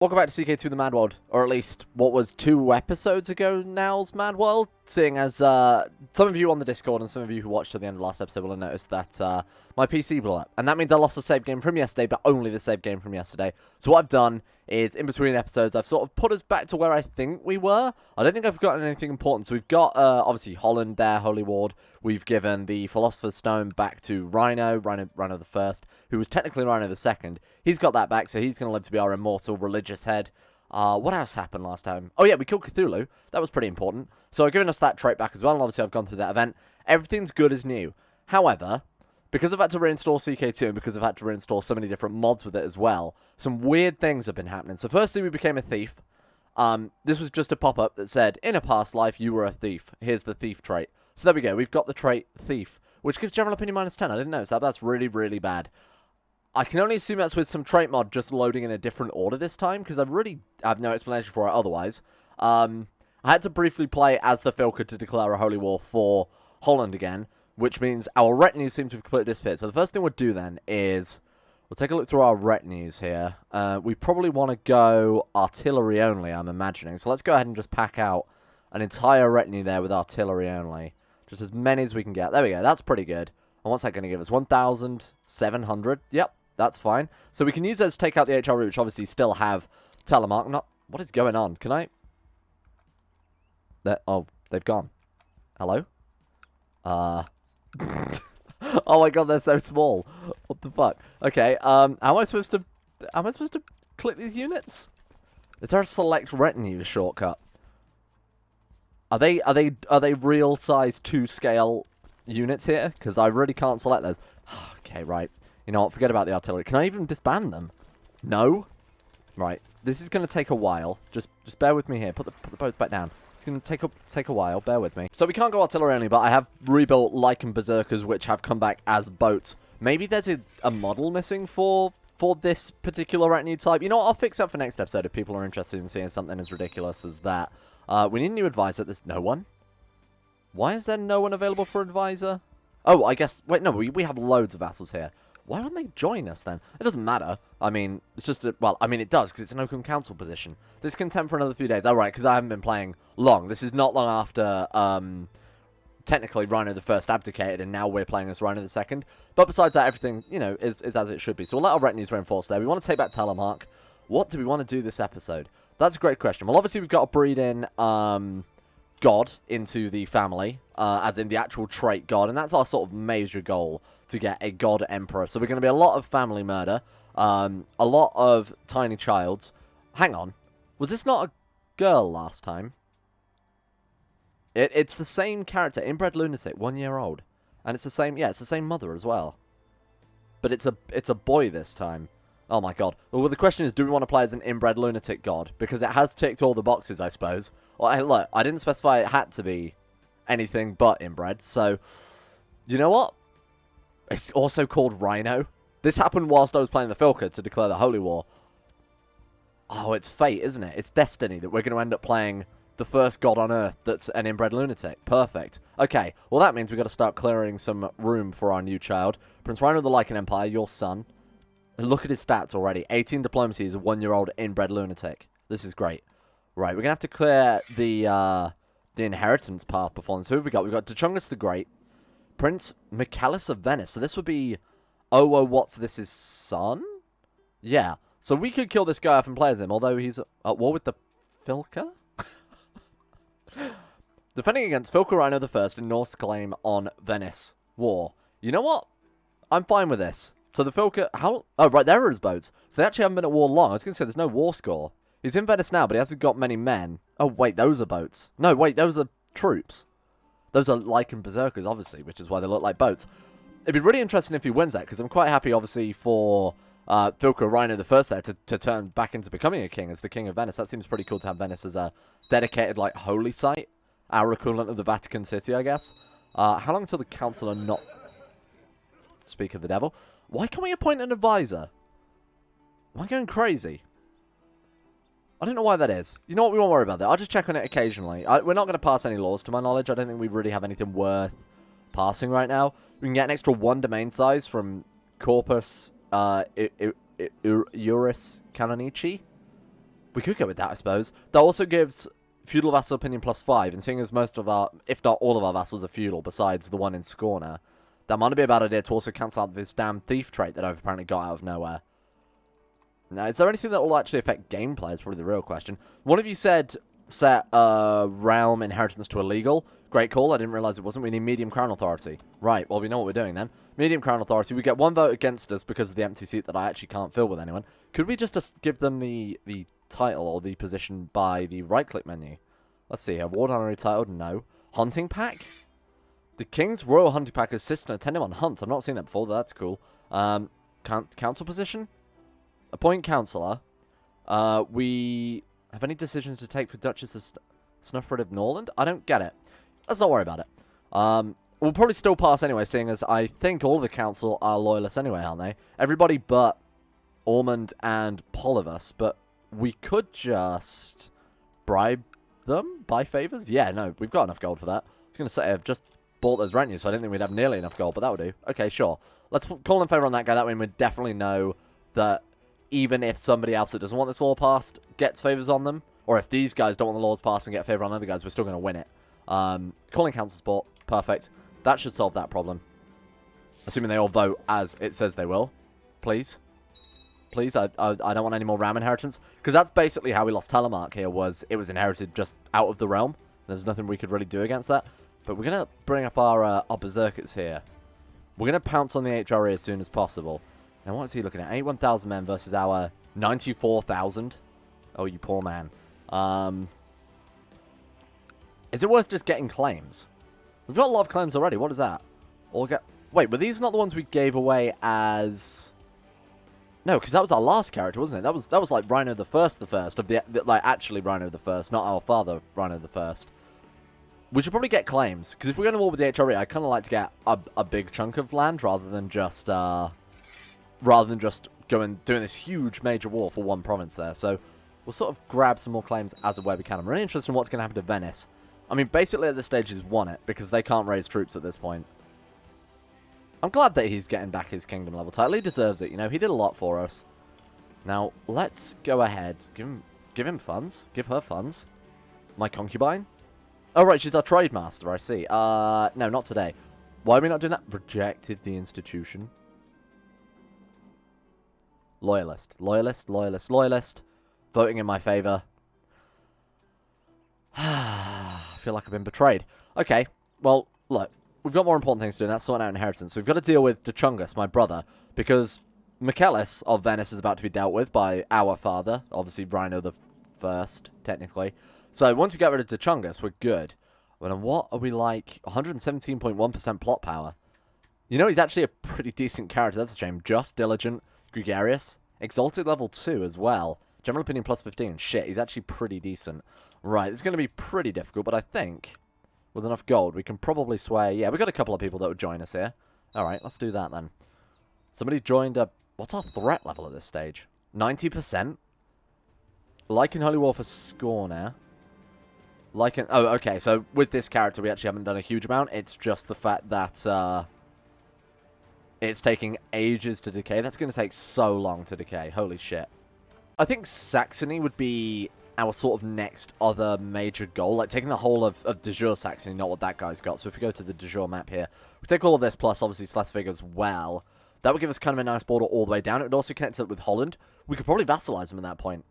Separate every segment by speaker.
Speaker 1: Welcome back to CK2 The Mad World, or at least what was 2 episodes ago now's Mad World, seeing as some of you on the Discord and some of you who watched to the end of the last episode will have noticed that my PC blew up. And that means I lost the save game from yesterday, but only the save game from yesterday. So what I've done is, in between episodes, I've sort of put us back to where I think we were. I don't think I've forgotten anything important. So we've got, obviously, Holland there, Holy Ward. We've given the Philosopher's Stone back to Rhino the First, who was technically Rhino the Second. He's got that back, so he's going to live to be our immortal religious head. What else happened last time? Oh yeah, we killed Cthulhu. That was pretty important. So I've given us that trait back as well, and obviously I've gone through that event. Everything's good as new. However, because I've had to reinstall CK2, and because I've had to reinstall so many different mods with it as well, some weird things have been happening. So firstly, we became a thief. This was just a pop-up that said, in a past life, you were a thief. Here's the thief trait. So there we go. We've got the trait thief, which gives general opinion -10. I didn't notice that, but that's really, really bad. I can only assume that's with some trait mod just loading in a different order this time, because I really have no explanation for it otherwise. I had to briefly play as the Filker to declare a holy war for Holland again, which means our retinues seem to have completely disappeared. So the first thing we'll do then is, we'll take a look through our retinues here. We probably want to go artillery only, I'm imagining. So let's go ahead and just pack out an entire retinue there with artillery only. Just as many as we can get. There we go, that's pretty good. And what's that going to give us? 1,700? Yep. That's fine. So we can use those to take out the HR route, which obviously still have telemark. What is going on? Can I? Oh, they've gone. Hello? Oh my god, they're so small. What the fuck? Okay, am I supposed to click these units? Is there a select retinue shortcut? Are they real size 2 scale units here? Because I really can't select those. Okay, right. You know what, forget about the artillery. Can I even disband them? No? Right, this is going to take a while. Just bear with me here. Put the boats back down. It's going to take a while. Bear with me. So we can't go artillery only, but I have rebuilt Lycan Berserkers, which have come back as boats. Maybe there's a model missing for this particular retinue type. You know what, I'll fix that for next episode if people are interested in seeing something as ridiculous as that. We need a new advisor. There's no one. Why is there no one available for advisor? Oh, I guess... Wait, no, we have loads of vassals here. Why wouldn't they join us then? It doesn't matter. I mean, it's just well, I mean, it does, because it's an open council position. This can tempt for another few days. Oh, right, because I haven't been playing long. This is not long after, technically, Rhino the First abdicated, and now we're playing as Rhino the Second. But besides that, everything, you know, is as it should be. So we'll let our retinues reinforce there. We want to take back Telemark. What do we want to do this episode? That's a great question. Well, obviously, we've got to breed in, God into the family, as in the actual trait God, and that's our sort of major goal, to get a God Emperor. So we're going to be a lot of family murder, a lot of tiny childs. Hang on, was this not a girl last time? It's the same character, inbred lunatic, 1 year old, and it's the same, yeah, it's the same mother as well, but it's a boy this time. Oh my god. Well, the question is, do we want to play as an inbred lunatic god? Because it has ticked all the boxes, I suppose. Well, hey, look, I didn't specify it had to be anything but inbred, so... You know what? It's also called Rhino. This happened whilst I was playing the Filker to declare the Holy War. Oh, it's fate, isn't it? It's destiny that we're going to end up playing the first god on Earth that's an inbred lunatic. Perfect. Okay, well that means we've got to start clearing some room for our new child. Prince Rhino of the Lycan Empire, your son. Look at his stats already. 18 diplomacy is a 1-year-old inbred lunatic. This is great. Right, we're going to have to clear the inheritance path before this. Who have we got? We've got Dechungus the Great. Prince Michaelis of Venice. So this would be... Oh, what's this, his son? Yeah. So we could kill this guy off and play as him, although he's at war with the Filker? Defending against Filker Rhino the First in Norse claim on Venice. War. You know what? I'm fine with this. So the Filker... How... Oh, right, there are his boats. So they actually haven't been at war long. I was going to say there's no war score. He's in Venice now, but he hasn't got many men. Oh, wait, those are boats. No, wait, those are troops. Those are Lycan Berserkers, obviously, which is why they look like boats. It'd be really interesting if he wins that, because I'm quite happy, obviously, for Filker Rhino the First there to turn back into becoming a king as the King of Venice. That seems pretty cool to have Venice as a dedicated, like, holy site. Our equivalent of the Vatican City, I guess. How long until the council are not... Speak of the devil. Why can't we appoint an advisor? Am I going crazy? I don't know why that is. You know what? We won't worry about that. I'll just check on it occasionally. We're not going to pass any laws, to my knowledge. I don't think we really have anything worth passing right now. We can get an extra 1 domain size from Corpus Juris Canonici. We could go with that, I suppose. That also gives feudal vassal opinion +5, and seeing as most of our, if not all of our vassals are feudal, besides the one in Scorner, that might be a bad idea to also cancel out this damn thief trait that I've apparently got out of nowhere. Now, is there anything that will actually affect gameplay is probably the real question. One of you said set realm inheritance to illegal. Great call, I didn't realise it wasn't. We need medium crown authority. Right, well, we know what we're doing then. Medium crown authority, we get 1 vote against us because of the empty seat that I actually can't fill with anyone. Could we just give them the title or the position by the right-click menu? Let's see here. Ward honorary title, no. Hunting pack? The King's Royal Hunting Pack assistant attending on hunts. I've not seen that before, but that's cool. Council position? Appoint councillor. We have any decisions to take for Duchess of Snufford of Norland? I don't get it. Let's not worry about it. We'll probably still pass anyway, seeing as I think all of the council are loyalists anyway, aren't they? Everybody but Ormond and Polivus, but we could just bribe them? Buy favours? Yeah, no, we've got enough gold for that. I was going to say, I've just bought those retinues, so I didn't think we'd have nearly enough gold, but that would do. Okay, sure. Let's call in favour on that guy. That way we definitely know that even if somebody else that doesn't want this law passed gets favours on them, or if these guys don't want the laws passed and get favour on other guys, we're still going to win it. Calling council support. Perfect. That should solve that problem. Assuming they all vote as it says they will. Please. Please, I don't want any more ram inheritance. Because that's basically how we lost Telemark here, was it was inherited just out of the realm. There was nothing we could really do against that. But we're going to bring up our berserkers here. We're going to pounce on the HRE as soon as possible. Now, what is he looking at? 81,000 men versus our 94,000. Oh, you poor man. Is it worth just getting claims? We've got a lot of claims already. What is that? Wait, were these not the ones we gave away as... No, because that was our last character, wasn't it? That was like Rhino the First of the like actually Rhino the First, not our father Rhino the First. We should probably get claims, because if we're going to war with the HRE, I kind of like to get a big chunk of land rather than just doing this huge major war for one province there. So we'll sort of grab some more claims as of where we can. I'm really interested in what's going to happen to Venice. I mean, basically at this stage he's won it, because they can't raise troops at this point. I'm glad that he's getting back his kingdom level title. He deserves it, you know. He did a lot for us. Now, let's go ahead. Give him funds. Give her funds. My concubine? Oh, right, she's our trade master, I see. No, not today. Why are we not doing that? Rejected the institution. Loyalist. Loyalist, loyalist, loyalist. Voting in my favour. I feel like I've been betrayed. Okay, well, look. We've got more important things to do, and that's sorting out inheritance. So we've got to deal with Dechungus, my brother, because Michaelis of Venice is about to be dealt with by our father, obviously Rhino the First, technically. So once we get rid of Dechungus, we're good. Well, then what are we like? 117.1% plot power. You know, he's actually a pretty decent character. That's a shame. Just, diligent, gregarious. Exalted level 2 as well. General opinion +15. Shit, he's actually pretty decent. Right, it's going to be pretty difficult, but I think... with enough gold, we can probably sway... Yeah, we've got a couple of people that would join us here. Alright, let's do that then. Somebody joined a... What's our threat level at this stage? 90%? Lycan Holy War for Scorner. Lycan... Oh, okay, so with this character, we actually haven't done a huge amount. It's just the fact that, it's taking ages to decay. That's going to take so long to decay. Holy shit. I think Saxony would be... our sort of next other major goal, like taking the whole of de jure Saxony, not what that guy's got. So if we go to the de jure map here, we take all of this plus obviously Schleswig as well. That would give us kind of a nice border all the way down. It would also connect it with Holland. We could probably vassalize him at that point.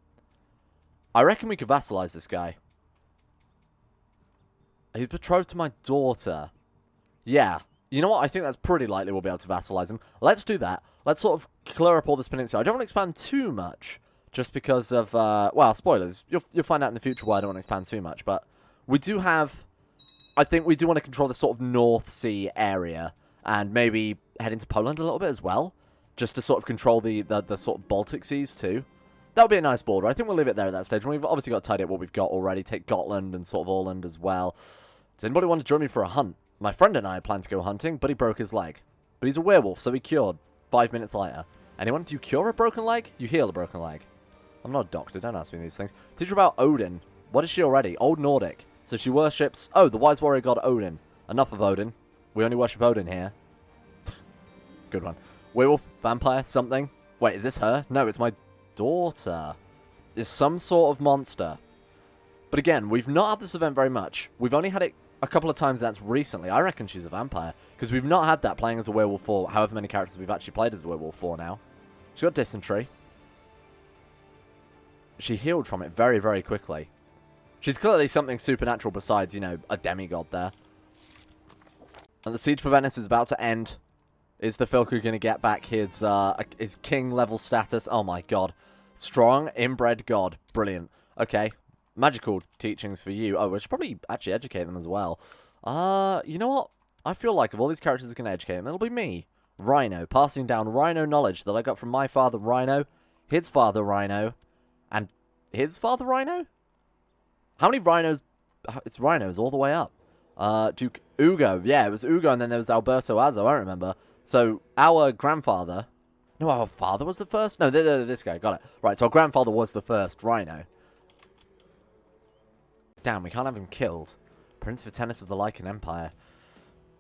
Speaker 1: I reckon we could vassalize this guy. He's betrothed to my daughter. Yeah. You know what? I think that's pretty likely we'll be able to vassalize him. Let's do that. Let's sort of clear up all this peninsula. I don't want to expand too much. Just because of, well, spoilers. You'll find out in the future why I don't want to expand too much. But we do have, I think we do want to control the sort of North Sea area. And maybe head into Poland a little bit as well. Just to sort of control the sort of Baltic Seas too. That would be a nice border. I think we'll leave it there at that stage. And we've obviously got to tidy up what we've got already. Take Gotland and sort of Åland as well. Does anybody want to join me for a hunt? My friend and I plan to go hunting, but he broke his leg. But he's a werewolf, so he cured 5 minutes later. Anyone? Do you cure a broken leg? You heal a broken leg. I'm not a doctor, don't ask me these things. Teach her about Odin. What is she already? Old Nordic. So she worships... Oh, the wise warrior god Odin. Enough of Odin. We only worship Odin here. Good one. Werewolf, vampire, something. Wait, is this her? No, it's my daughter. is some sort of monster. But again, we've not had this event very much. We've only had it a couple of times, that's recently. I reckon she's a vampire, because we've not had that playing as a werewolf for however many characters we've actually played as a werewolf for now. She's got dysentery. She healed from it very, very quickly. She's clearly something supernatural besides, you know, a demigod there. And the siege for Venice is about to end. Is the Filker going to get back his king level status? Oh my god. Strong, inbred god. Brilliant. Okay. Magical teachings for you. Oh, we should probably actually educate them as well. You know what? I feel like of all these characters that can educate them, it'll be me. Rhino. Passing down Rhino knowledge that I got from my father Rhino, his father Rhino, and his father Rhino? How many rhinos? It's rhinos all the way up. Duke Ugo. Yeah, it was Ugo, and then there was Alberto Azzo, I remember. So, our grandfather... No, our father was the first? No, this guy. Got it. Right, so our grandfather was the first rhino. Damn, we can't have him killed. Prince Vitennis of the Lycan Empire.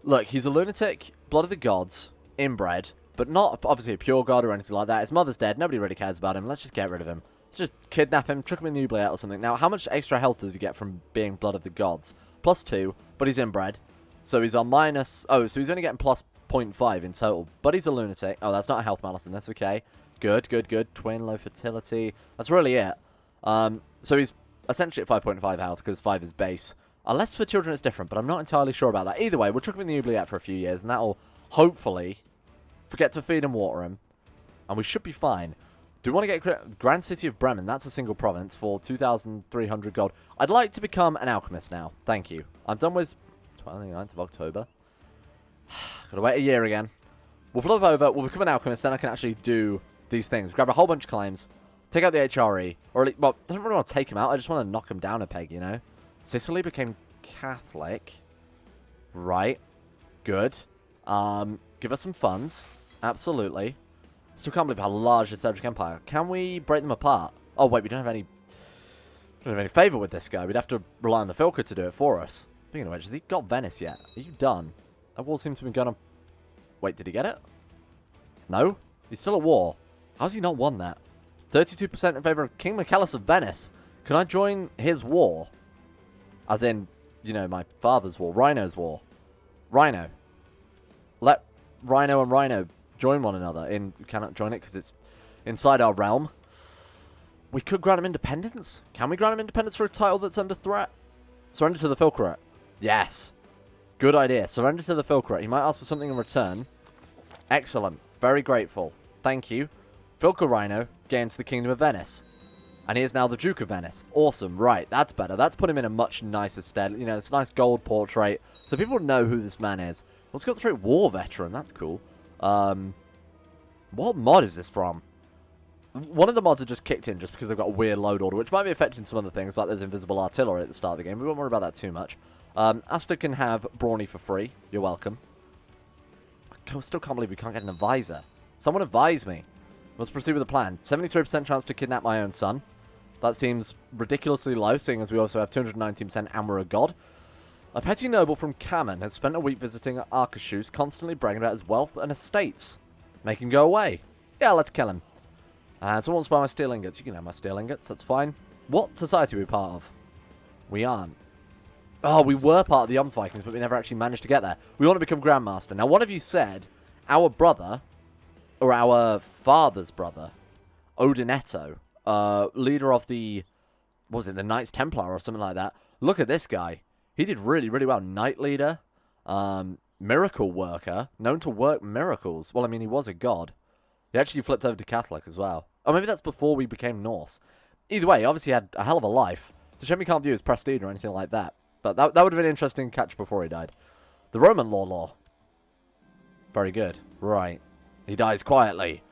Speaker 1: Look, he's a lunatic, blood of the gods, inbred, but not obviously a pure god or anything like that. His mother's dead. Nobody really cares about him. Let's just get rid of him. Let's just kidnap him, chuck him in the oubliette or something. Now, how much extra health does he get from being blood of the gods? +2, but he's inbred. So he's on minus... Oh, so he's only getting plus 0.5 in total. But he's a lunatic. Oh, that's not a health malison. That's okay. Good, good, good. Twin, low fertility. That's really it. So he's essentially at 5.5 health because 5 is base. Unless for children it's different, but I'm not entirely sure about that. Either way, we'll chuck him in the oubliette for a few years, and that'll hopefully forget to feed and water him. And we should be fine. Do we want to get Grand City of Bremen? That's a single province for 2,300 gold. I'd like to become an alchemist now. Thank you. I'm done with 29th of October. Gotta wait a year again. We'll flip over, we'll become an alchemist, then I can actually do these things. Grab a whole bunch of claims, take out the HRE, or at least, well, I don't really want to take him out, I just want to knock him down a peg, you know? Sicily became Catholic. Right. Good. Give us some funds. Absolutely. Still can't believe how large is Cedric Empire. Can we break them apart? Oh, wait, we don't have any favour with this guy. We'd have to rely on the Filker to do it for us. Speaking of which, has he got Venice yet? Are you done? That war seems to have been going on... Wait, did he get it? No? He's still at war. How's he not won that? 32% in favour of King Michaelis of Venice. Can I join his war? As in, you know, my father's war. Rhino's war. Rhino. Let Rhino and Rhino join one another. We cannot join it because it's inside our realm. We could grant him independence. Can we grant him independence for a title that's under threat? Surrender to the Filkeret. Yes. Good idea. Surrender to the Filkeret. He might ask for something in return. Excellent. Very grateful. Thank you. Filker Rhino gains the Kingdom of Venice. And he is now the Duke of Venice. Awesome. Right. That's better. That's put him in a much nicer stead. You know, it's a nice gold portrait. So people know who this man is. Let's go through War Veteran. That's cool. What mod is this from? One of the mods are just kicked in just because they've got a weird load order, which might be affecting some other things, like there's invisible artillery at the start of the game. We won't worry about that too much. Asta can have Brawny for free. You're welcome. I still can't believe we can't get an advisor. Someone advise me. Let's proceed with the plan. 73% chance to kidnap my own son. That seems ridiculously low, seeing as we also have 219% and we're a god. A petty noble from Kamen has spent a week visiting Arcachus, constantly bragging about his wealth and estates. Make him go away. Yeah, let's kill him. And someone wants to buy my steel ingots. You can have my steel ingots, that's fine. What society are we part of? We aren't. Oh, we were part of the Yoms Vikings, but we never actually managed to get there. We want to become Grandmaster. Now, one of you said our brother, or our father's brother, Odinetto, leader of the, what was it, the Knights Templar or something like that. Look at this guy. He did really, really well. Knight leader, miracle worker, known to work miracles. Well, I mean, he was a god. He actually flipped over to Catholic as well. Or maybe that's before we became Norse. Either way, obviously he had a hell of a life. It's a shame we can't view his prestige or anything like that. But that would have been an interesting catch before he died. The Roman law. Very good. Right. He dies quietly.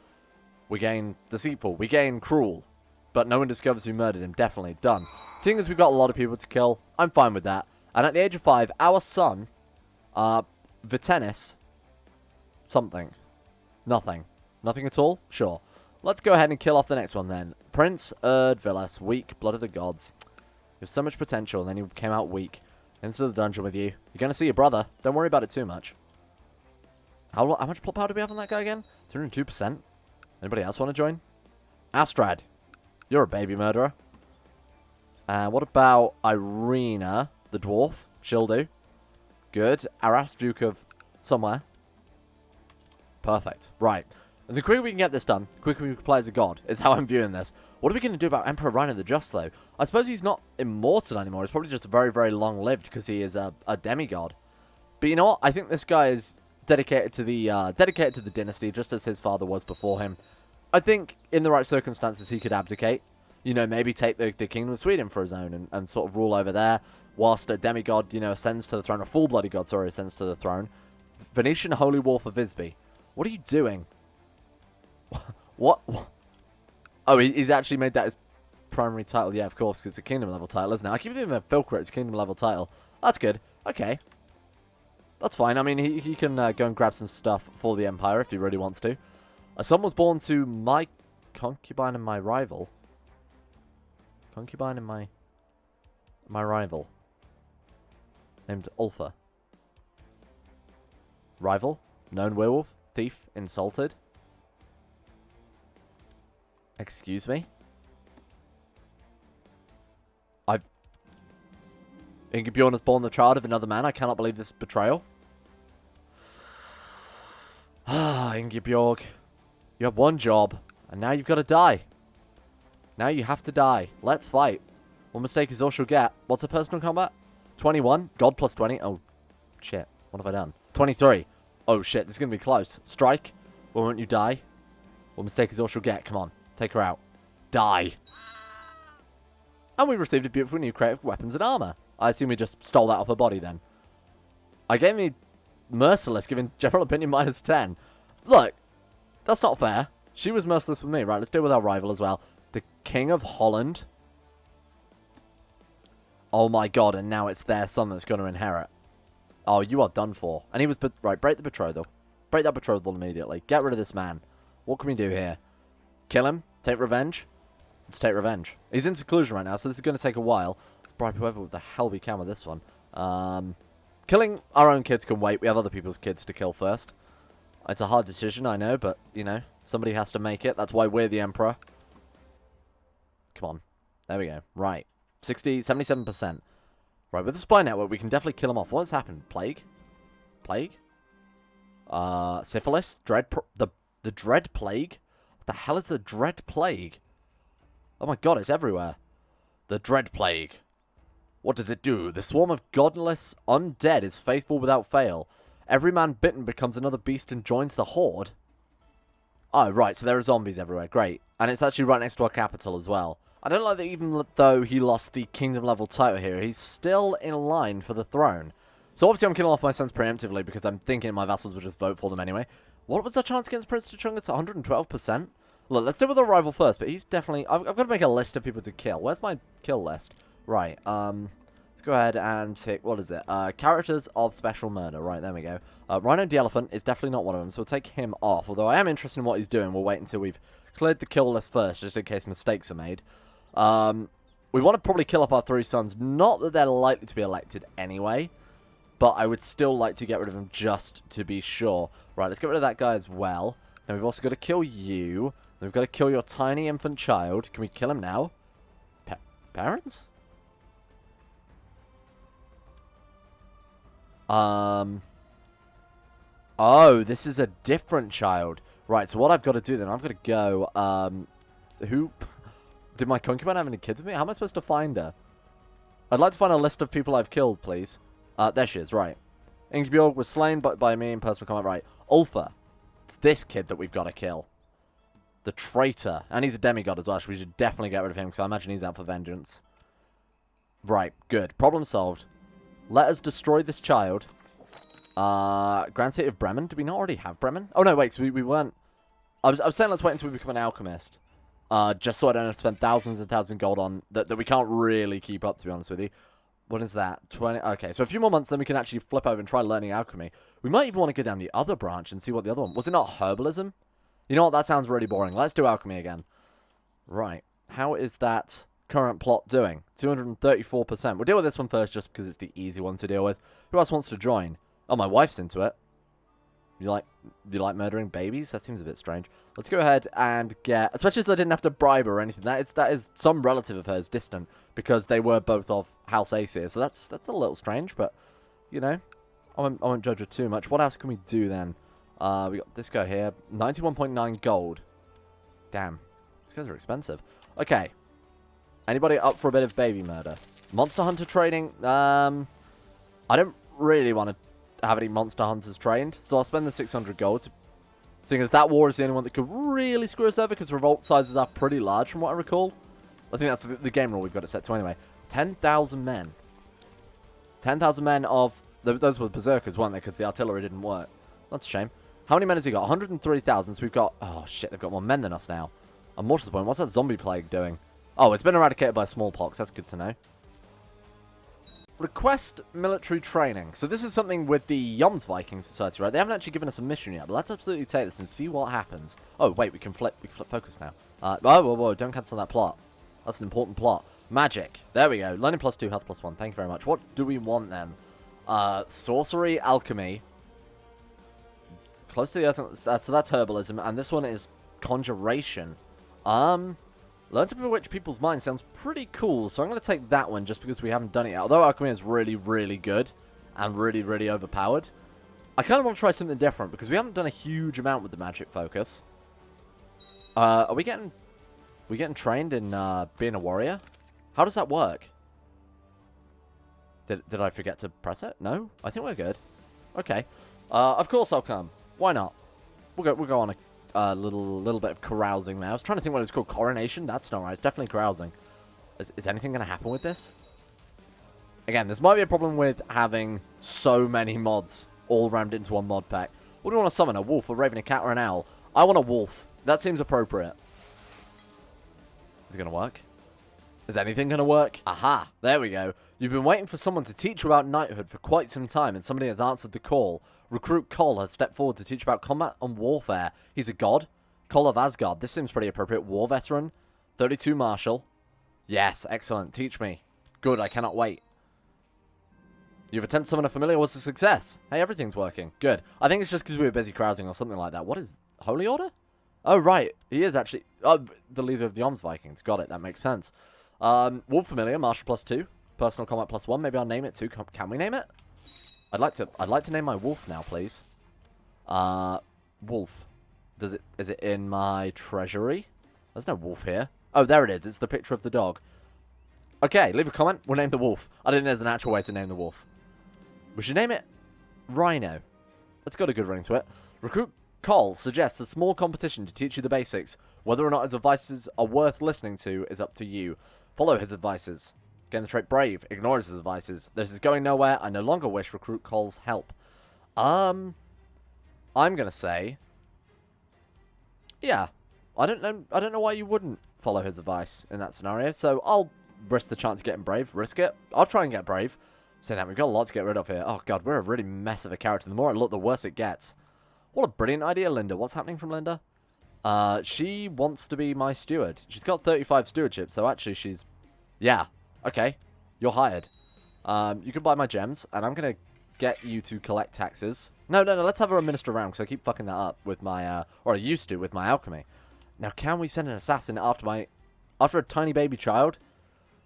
Speaker 1: We gain deceitful. We gain cruel. But no one discovers who murdered him. Definitely. Done. Seeing as we've got a lot of people to kill, I'm fine with that. And at the age of 5, our son, Vitennis, something. Nothing. Nothing at all? Sure. Let's go ahead and kill off the next one then. Prince Erdvillas, weak, blood of the gods. You have so much potential, and then you came out weak. Into the dungeon with you. You're going to see your brother. Don't worry about it too much. How much plot power do we have on that guy again? 202%. Anybody else want to join? Astrad. You're a baby murderer. What about Irina, the dwarf? She'll do. Good. Aras, Duke of somewhere. Perfect. Right. And the quicker we can get this done, the quicker we can play as a god, is how I'm viewing this. What are we going to do about Emperor Rhino the Just, though? I suppose he's not immortal anymore. He's probably just very, very long-lived because he is a demigod. But you know what? I think this guy is dedicated to the dynasty, just as his father was before him. I think, in the right circumstances, he could abdicate. You know, maybe take the Kingdom of Sweden for his own and sort of rule over there, whilst a demigod, you know, ascends to the throne. A full-blooded god, sorry, ascends to the throne. Venetian Holy War for Visby. What are you doing? What? Oh, he's actually made that his primary title. Yeah, of course, because it's a Kingdom level title, isn't it? I keep thinking of Filcrit, it's a Kingdom level title. That's good. Okay. That's fine. I mean, he can go and grab some stuff for the Empire if he really wants to. A son was born to my concubine and my rival. Concubine and my rival. Named Ulfa. Rival. Known werewolf. Thief. Insulted. Excuse me? Ingebjorn has born the child of another man. I cannot believe this betrayal. Ah, Ingebjorg. You have one job, and now you've got to die. Now you have to die. Let's fight. One mistake is all she'll get. What's her personal combat? 21. God plus 20. Oh, shit. What have I done? 23. Oh, shit. This is going to be close. Strike. Or won't you die? One mistake is all she'll get. Come on. Take her out. Die. And we received a beautiful new crate of weapons and armor. I assume we just stole that off her body then. I gave me merciless, giving general opinion -10. Look, that's not fair. She was merciless with me. Right, let's deal with our rival as well. The King of Holland. Oh my god, and now it's their son that's going to inherit. Oh, you are done for. And he was... Right, break the betrothal. Break that betrothal immediately. Get rid of this man. What can we do here? Kill him? Take revenge? Let's take revenge. He's in seclusion right now, so this is going to take a while. Let's bribe whoever the hell we can with this one. Killing our own kids can wait. We have other people's kids to kill first. It's a hard decision, I know, but, you know, somebody has to make it. That's why we're the Emperor. Come on. There we go. Right. 77%. Right, with the spy network, we can definitely kill them off. What has happened? Plague? Plague? Syphilis? The Dread Plague? What the hell is the Dread Plague? Oh my god, it's everywhere. The Dread Plague. What does it do? The swarm of godless undead is faithful without fail. Every man bitten becomes another beast and joins the horde. Oh, right, so there are zombies everywhere. Great. And it's actually right next to our capital as well. I don't like that even though he lost the kingdom level title here, he's still in line for the throne. So obviously I'm killing off my sons preemptively because I'm thinking my vassals would just vote for them anyway. What was our chance against Prince Tachunga? It's 112%. Look, let's deal with our rival first, but he's definitely... I've got to make a list of people to kill. Where's my kill list? Right, let's go ahead and tick... What is it? Characters of special murder. Right, there we go. Rhino the Elephant is definitely not one of them, so we'll take him off. Although I am interested in what he's doing. We'll wait until we've cleared the kill list first, just in case mistakes are made. We want to probably kill off our 3 sons. Not that they're likely to be elected anyway, but I would still like to get rid of them just to be sure. Right, let's get rid of that guy as well. Now we've also got to kill you. We've got to kill your tiny infant child. Can we kill him now? Parents? Oh, this is a different child. Right, so what I've got to do then, I've got to go, who... Did my concubine have any kids with me? How am I supposed to find her? I'd like to find a list of people I've killed, please. There she is, right. Ingebjorg was slain by me in personal combat, right. Ulfa. It's this kid that we've got to kill. The traitor. And he's a demigod as well, so we should definitely get rid of him, because I imagine he's out for vengeance. Right, good. Problem solved. Let us destroy this child. Grand City of Bremen. Do we not already have Bremen? Oh, no, wait, so we weren't... I was saying let's wait until we become an alchemist. Just so I don't have to spend thousands and thousands of gold on... That we can't really keep up, to be honest with you. What is that? 20... Okay, so a few more months, then we can actually flip over and try learning alchemy. We might even want to go down the other branch and see what the other one... Was it not herbalism? You know what? That sounds really boring. Let's do alchemy again. Right. How is that current plot doing? 234%. We'll deal with this one first just because it's the easy one to deal with. Who else wants to join? Oh, my wife's into it. You like murdering babies? That seems a bit strange. Let's go ahead and get, especially as I didn't have to bribe her or anything. That is some relative of hers, distant, because they were both of House Aesir. So that's a little strange, but you know, I won't judge her too much. What else can we do then? We got this guy here, 91.9 gold. Damn, these guys are expensive. Okay, anybody up for a bit of baby murder? Monster Hunter trading. I don't really want to have any monster hunters trained, so I'll spend the 600 gold, seeing as that war is the only one that could really screw us over, because revolt sizes are pretty large from what I recall. I think that's the game rule we've got it set to anyway. 10,000 men. 10,000 men of... Those were berserkers, weren't they? Because the artillery didn't work. That's a shame. How many men has he got? 103,000, so we've got... Oh, shit, they've got more men than us now. And more to the point, what's that zombie plague doing? Oh, it's been eradicated by smallpox. That's good to know. Request military training. So this is something with the Yoms Viking Society, right? They haven't actually given us a mission yet, but let's absolutely take this and see what happens. Oh, wait, we can flip focus now. Whoa, don't cancel that plot. That's an important plot. Magic. There we go. Learning +2, health +1. Thank you very much. What do we want then? Sorcery, alchemy. Close to the earth, so that's herbalism, and this one is conjuration. Learn to bewitch people's minds sounds pretty cool, so I'm going to take that one just because we haven't done it yet. Although alchemy is really, really good and really, really overpowered, I kind of want to try something different because we haven't done a huge amount with the magic focus. Are we getting trained in being a warrior? How does that work? Did I forget to press it? No? I think we're good. Okay. Of course I'll come. Why not? We'll go on a little bit of carousing now. I was trying to think what it's called. Coronation? That's not right. It's definitely carousing. Is anything going to happen with this? Again, this might be a problem with having so many mods all rammed into one mod pack. What do you want to summon? A wolf, a raven, a cat, or an owl? I want a wolf. That seems appropriate. Is it going to work? Is anything going to work? Aha! There we go. You've been waiting for someone to teach you about knighthood for quite some time, and somebody has answered the call. Recruit Cole has stepped forward to teach about combat and warfare. He's a god. Cole of Asgard. This seems pretty appropriate. War veteran. 32 martial. Yes, excellent. Teach me. Good, I cannot wait. You've attempted to summon a familiar. Was a success. Hey, everything's working. Good. I think it's just because we were busy carousing or something like that. What is... Holy Order? Oh, right. He is actually... the leader of the Yoms Vikings. Got it. That makes sense. Wolf familiar. Martial +2. Personal combat +1. Maybe I'll name it too. Can we name it? I'd like to name my wolf now, please. Wolf. Is it in my treasury? There's no wolf here. Oh, there it is. It's the picture of the dog. Okay, leave a comment. We'll name the wolf. I think there's an actual way to name the wolf. We should name it Rhino. That's got a good ring to it. Recruit Cole suggests a small competition to teach you the basics. Whether or not his advices are worth listening to is up to you. Follow his advices. Gain the trait Brave. Ignores his advices. This is going nowhere. I no longer wish Recruit Cole's help. I'm gonna say... Yeah. I don't know why you wouldn't follow his advice in that scenario. So I'll risk the chance of getting Brave. Risk it. I'll try and get Brave. Say that, we've got a lot to get rid of here. Oh god, we're a really mess of a character. The more I look, the worse it gets. What a brilliant idea, Linda. What's happening from Linda? She wants to be my steward. She's got 35 stewardship, so actually she's... Yeah. Okay. You're hired. You can buy my gems, and I'm going to get you to collect taxes. No, let's have her administer around, because I keep fucking that up with my, or I used to with my alchemy. Now, can we send an assassin after a tiny baby child?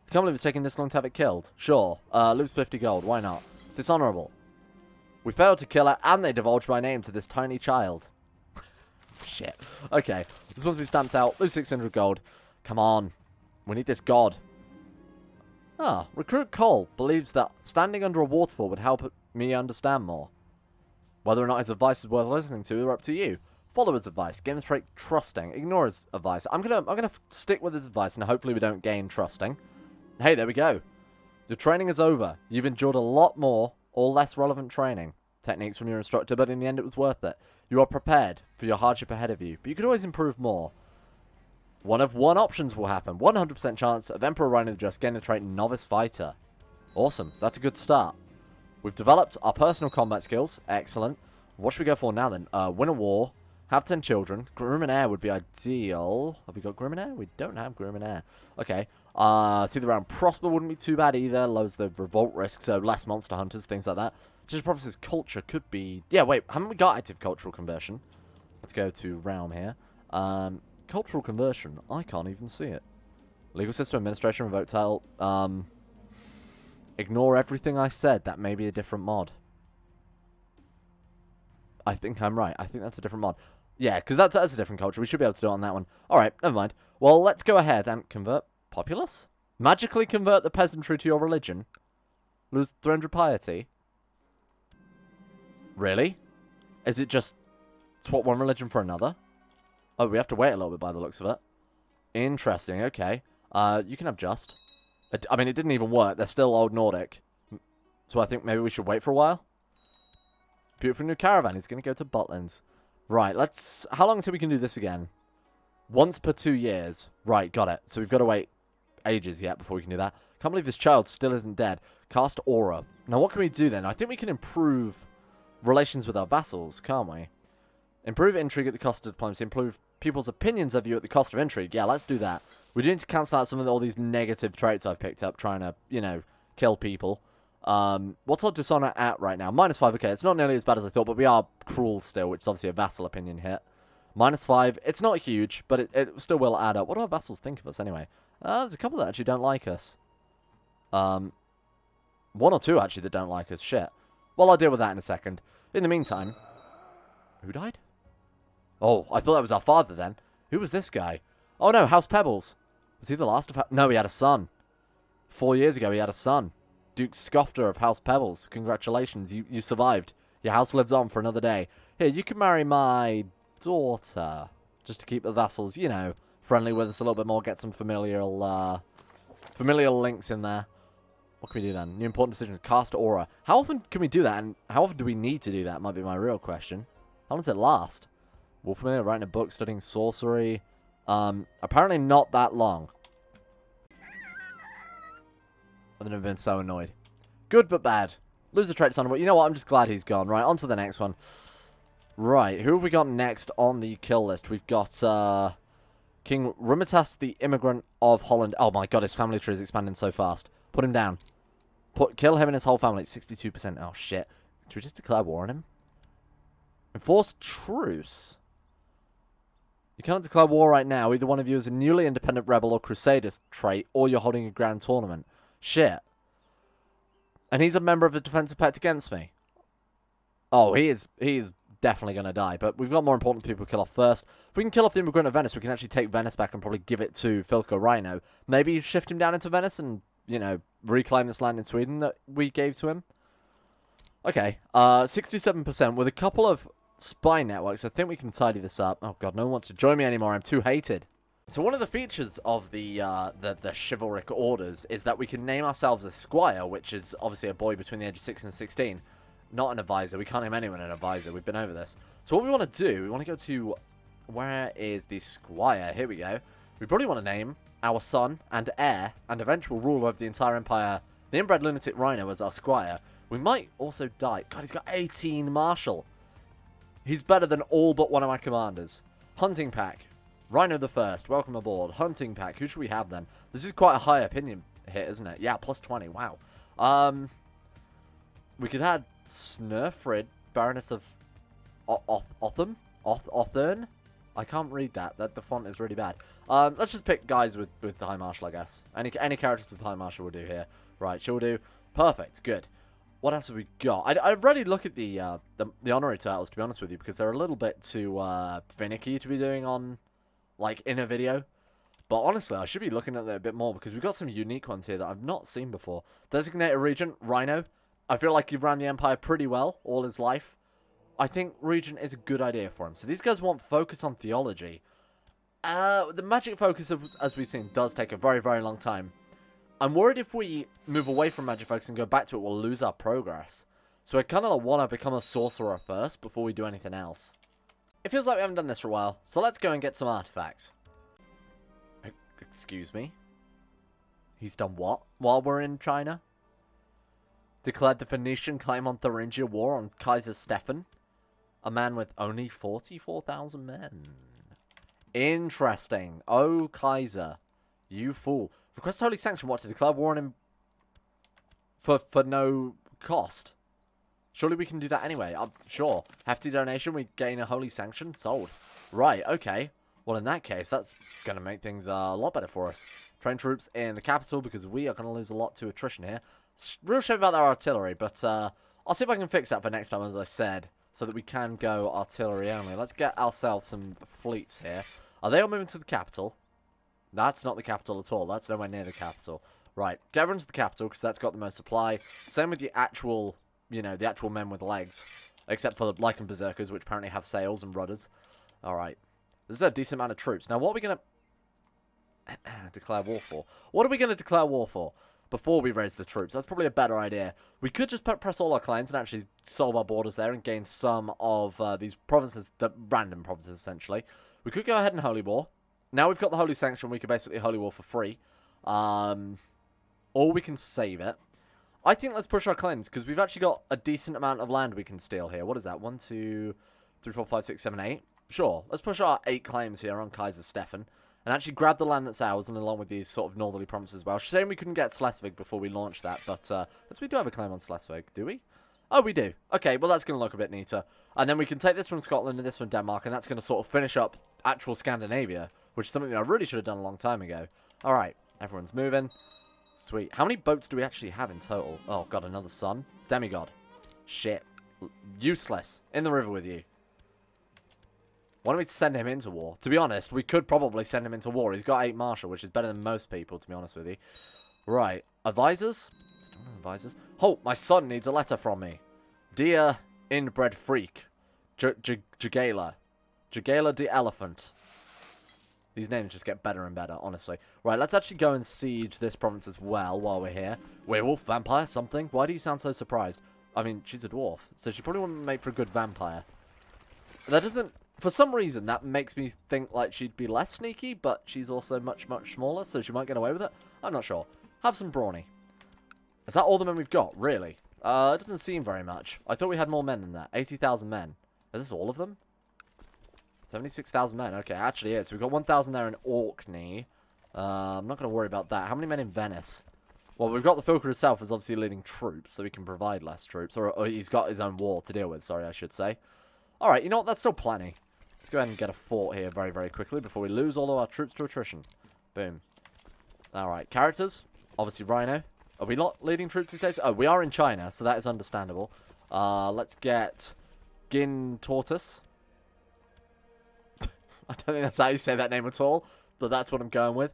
Speaker 1: I can't believe it's taking this long to have it killed. Sure. Lose 50 gold. Why not? It's dishonorable. We failed to kill her, and they divulged my name to this tiny child. Shit. Okay. This one's been stamped out. Lose 600 gold. Come on. We need this god. Ah, Recruit Cole believes that standing under a waterfall would help me understand more. Whether or not his advice is worth listening to are up to you. Follow his advice. Demonstrate trusting. Ignore his advice. I'm gonna stick with his advice, and hopefully we don't gain trusting. Hey, there we go. The training is over. You've endured a lot more or less relevant training techniques from your instructor, but in the end it was worth it. You are prepared for your hardship ahead of you, but you could always improve more. One of one options will happen. 100% chance of Emperor Rhino the Just getting the trait Novice Fighter. Awesome. That's a good start. We've developed our personal combat skills. Excellent. What should we go for now then? Win a war. Have 10 children. Groom and heir would be ideal. Have we got groom and heir? We don't have groom and heir. Okay. See the round. Prosper wouldn't be too bad either. Lowers the revolt risk, so less monster hunters, things like that. Digital Prophecy's culture could be... Yeah, wait, haven't we got active cultural conversion? Let's go to realm here. Cultural conversion, I can't even see it. Legal system, administration, revoke tile. Ignore everything I said, that may be a different mod. I think I'm right, I think that's a different mod. Yeah, because that's a different culture, we should be able to do it on that one. Alright, never mind. Well, let's go ahead and convert populace? Magically convert the peasantry to your religion? Lose 300 piety? Really? Is it just swap one religion for another? Oh, we have to wait a little bit by the looks of it. Interesting, okay. You can have just. I mean, it didn't even work. They're still Old Nordic. So I think maybe we should wait for a while. Beautiful new caravan. He's going to go to Bloodline. Right, let's... How long until we can do this again? Once per 2 years. Right, got it. So we've got to wait ages yet before we can do that. Can't believe this child still isn't dead. Cast Aura. Now, what can we do then? I think we can improve relations with our vassals, can't we? Improve intrigue at the cost of diplomacy. Improve people's opinions of you at the cost of intrigue. Yeah, let's do that. We do need to cancel out some of all these negative traits I've picked up trying to, you know, kill people. What's our dishonor at right now? -5. Okay, it's not nearly as bad as I thought, but we are cruel still, which is obviously a vassal opinion hit. -5. It's not huge, but it still will add up. What do our vassals think of us anyway? There's a couple that actually don't like us. 1 or 2 actually that don't like us. Shit. Well, I'll deal with that in a second. In the meantime... Who died? Oh, I thought that was our father then. Who was this guy? Oh no, House Pebbles. Was he the last of... No, he had a son. 4 years ago, he had a son. Duke Scofter of House Pebbles. Congratulations, you survived. Your house lives on for another day. Here, you can marry my daughter. Just to keep the vassals, you know, friendly with us a little bit more. Get some familial links in there. What can we do then? New important decision. Cast Aura. How often can we do that? And how often do we need to do that? Might be my real question. How long does it last? Wolf familiar, writing a book, studying sorcery. Apparently not that long. I've never been so annoyed. Good but bad. Lose the traits on him, but you know what? I'm just glad he's gone. Right, on to the next one. Right, who have we got next on the kill list? We've got King Rumitas, the immigrant of Holland. Oh my god, his family tree is expanding so fast. Put him down. Kill him and his whole family. 62%. Oh shit. Should we just declare war on him? Enforce truce. You cannot declare war right now. Either one of you is a newly independent rebel or crusader trait, or you're holding a grand tournament. Shit. And he's a member of the defensive pact against me. Oh, he is definitely going to die. But we've got more important people to kill off first. If we can kill off the immigrant of Venice, we can actually take Venice back and probably give it to Filco Rhino. Maybe shift him down into Venice and, you know, reclaim this land in Sweden that we gave to him. Okay, 67% with a couple of spy networks. I think we can tidy this up. Oh god, no one wants to join me anymore. I'm too hated. So one of the features of the chivalric orders is that we can name ourselves a squire, which is obviously a boy between the age of 6 and 16. Not an advisor. We can't name anyone an advisor. We've been over this. So what we want to do, we want to go to... Where is the squire? Here we go. We probably want to name our son and heir and eventual ruler of the entire empire, the inbred lunatic Rhino, as our squire. We might also die. God, he's got 18 martial. He's better than all but one of my commanders. Hunting pack. Rhino the First. Welcome aboard. Hunting pack. Who should we have then? This is quite a high opinion hit, isn't it? Yeah, plus 20. Wow. We could add Snurfrid, Baroness of Otham? Othern? I can't read that. The font is really bad. Let's just pick guys with the High Marshal, I guess. Any characters with High Marshal will do here. Right, she'll do. Perfect. Good. What else have we got? I really look at the honorary titles, to be honest with you, because they're a little bit too finicky to be doing on, like, in a video. But honestly, I should be looking at that a bit more, because we've got some unique ones here that I've not seen before. Designated Regent, Rhino. I feel like you've ran the Empire pretty well all his life. I think Regent is a good idea for him. So these guys want focus on theology. The magic focus, as we've seen, does take a very, very long time. I'm worried if we move away from magic focus and go back to it, we'll lose our progress. So I kind of want to become a sorcerer first before we do anything else. It feels like we haven't done this for a while, so let's go and get some artifacts. Excuse me? He's done what while we're in China? Declared the Phoenician claim on Thuringia war on Kaiser Stephen. A man with only 44,000 men. Interesting. Oh, Kaiser. You fool. Request Holy Sanction, what, to declare war on him for no cost? Surely we can do that anyway. Sure. Hefty donation, we gain a holy sanction. Sold. Right, okay. Well, in that case, that's going to make things a lot better for us. Train troops in the capital, because we are going to lose a lot to attrition here. Real shame about their artillery, but I'll see if I can fix that for next time, as I said, so that we can go artillery only. Let's get ourselves some fleets here. Are they all moving to the capital? That's not the capital at all. That's nowhere near the capital. Right, get everyone to the capital, because that's got the most supply. Same with the actual, you know, the actual men with legs. Except for the Lycan Berserkers, which apparently have sails and rudders. Alright. This is a decent amount of troops. Now, what are we going to declare war for? What are we going to declare war for before we raise the troops? That's probably a better idea. We could just press all our claims and actually solve our borders there and gain some of these provinces, the random provinces, essentially. We could go ahead and holy war. Now we've got the holy sanction, we could basically holy war for free. Or we can save it. I think let's push our claims, because we've actually got a decent amount of land we can steal here. What is that? 1, 2, 3, 4, 5, 6, 7, 8. Sure, let's push our 8 claims here on Kaiser Stefan. And actually grab the land that's ours, and along with these sort of northerly provinces as well. Shame we couldn't get Schleswig before we launched that, but we do have a claim on Schleswig, do we? Oh, we do. Okay, well that's going to look a bit neater. And then we can take this from Scotland and this from Denmark, and that's going to sort of finish up actual Scandinavia, which is something that I really should have done a long time ago. Alright, everyone's moving. Sweet. How many boats do we actually have in total? Oh, God, another sun. Demigod. Shit. Useless. In the river with you. Why don't we send him into war? To be honest, we could probably send him into war. He's got 8 martial, which is better than most people, to be honest with you. Right. Advisors? Still no advisors. Oh, my son needs a letter from me. Dear inbred freak. Jagala. Jagala the elephant. These names just get better and better, honestly. Right, let's actually go and siege this province as well while we're here. Werewolf, vampire, something? Why do you sound so surprised? I mean, she's a dwarf, so she probably wouldn't make for a good vampire. That doesn't... For some reason, that makes me think like she'd be less sneaky, but she's also much, much smaller, so she might get away with it. I'm not sure. Have some brawny. Is that all the men we've got? Really? It doesn't seem very much. I thought we had more men than that. 80,000 men. Is this all of them? 76,000 men. Okay, actually is. So we've got 1,000 there in Orkney. I'm not going to worry about that. How many men in Venice? Well, we've got the Fulcrum itself as obviously leading troops, so we can provide less troops. Or he's got his own war to deal with, sorry, I should say. Alright, you know what? That's still plenty. Let's go ahead and get a fort here very, very quickly before we lose all of our troops to attrition. Boom. Alright, characters. Obviously, Rhino. Are we not leading troops these days? Oh, we are in China, so that is understandable. Let's get Gin Tortoise. I don't think that's how you say that name at all, but that's what I'm going with.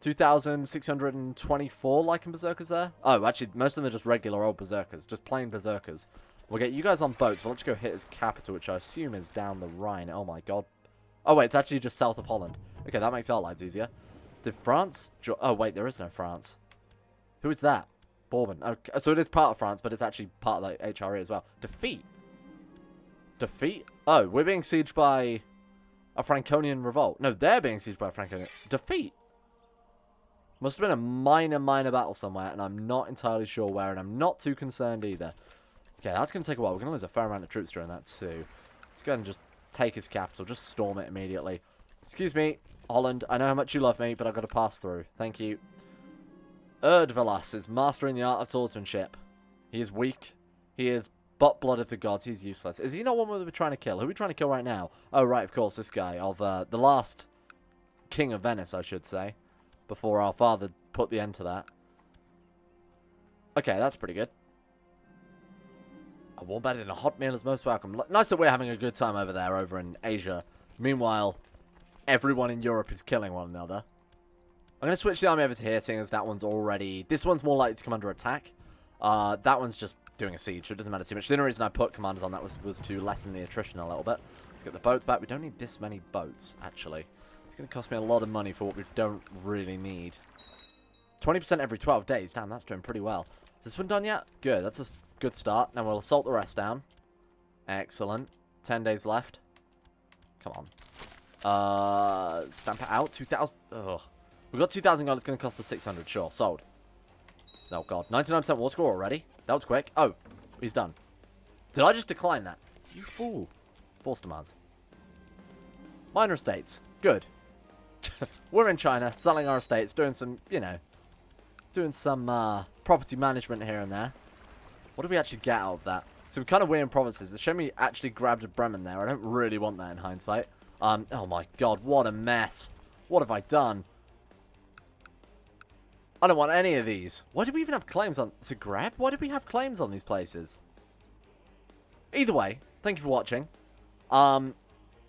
Speaker 1: 2,624 Lycan Berserkers there. Oh, actually, most of them are just regular old Berserkers. Just plain Berserkers. We'll get you guys on boats. We'll just go hit his capital, which I assume is down the Rhine. Oh, my God. Oh, wait, it's actually just south of Holland. Okay, that makes our lives easier. Did France... Oh, wait, there is no France. Who is that? Bourbon. Okay, so it is part of France, but it's actually part of the HRE as well. Defeat. Defeat? Oh, we're being sieged by a Franconian revolt. No, they're being sieged by a Franconian... Defeat. Must have been a minor battle somewhere, and I'm not entirely sure where, and I'm not too concerned either. Okay, that's going to take a while. We're going to lose a fair amount of troops during that, too. Let's go ahead and just take his capital. Just storm it immediately. Excuse me, Holland. I know how much you love me, but I've got to pass through. Thank you. Erdvelas is mastering the art of swordsmanship. He is weak. He is butt-blood of the gods. He's useless. Is he not one we're trying to kill? Who are we trying to kill right now? Oh, right, of course, this guy. Of the last king of Venice, I should say. Before our father put the end to that. Okay, that's pretty good. A warm bed and a hot meal is most welcome. Nice that we're having a good time over there, over in Asia. Meanwhile, everyone in Europe is killing one another. I'm going to switch the army over to here, seeing as that one's already... This one's more likely to come under attack. That one's just doing a siege, so it doesn't matter too much. The only reason I put commanders on that was to lessen the attrition a little bit. Let's get the boats back. We don't need this many boats, actually. It's going to cost me a lot of money for what we don't really need. 20% every 12 days. Damn, that's doing pretty well. Is this one done yet? Good. That's a good start. Now we'll assault the rest down. Excellent. 10 days left. Come on. Stamp it out. 2,000. Ugh. We've got 2,000 gold. It's going to cost us 600. Sure. Sold. Oh, God. 99% war score already. That was quick. Oh. He's done. Did I just decline that? You fool. Force demands. Minor estates. Good. We're in China. Selling our estates. Doing some, you know. Doing some property management here and there. What do we actually get out of that? some kind of weird provinces. The show me actually grabbed a Bremen there. I don't really want that in hindsight. Oh my god, what a mess. What have I done? I don't want any of these. Why do we even have claims on Zagreb? Why do we have claims on these places? Either way, thank you for watching.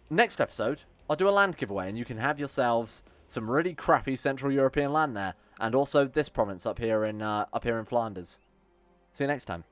Speaker 1: Next episode, I'll do a land giveaway, and you can have yourselves some really crappy Central European land there, and also this province up here in Flanders. See you next time.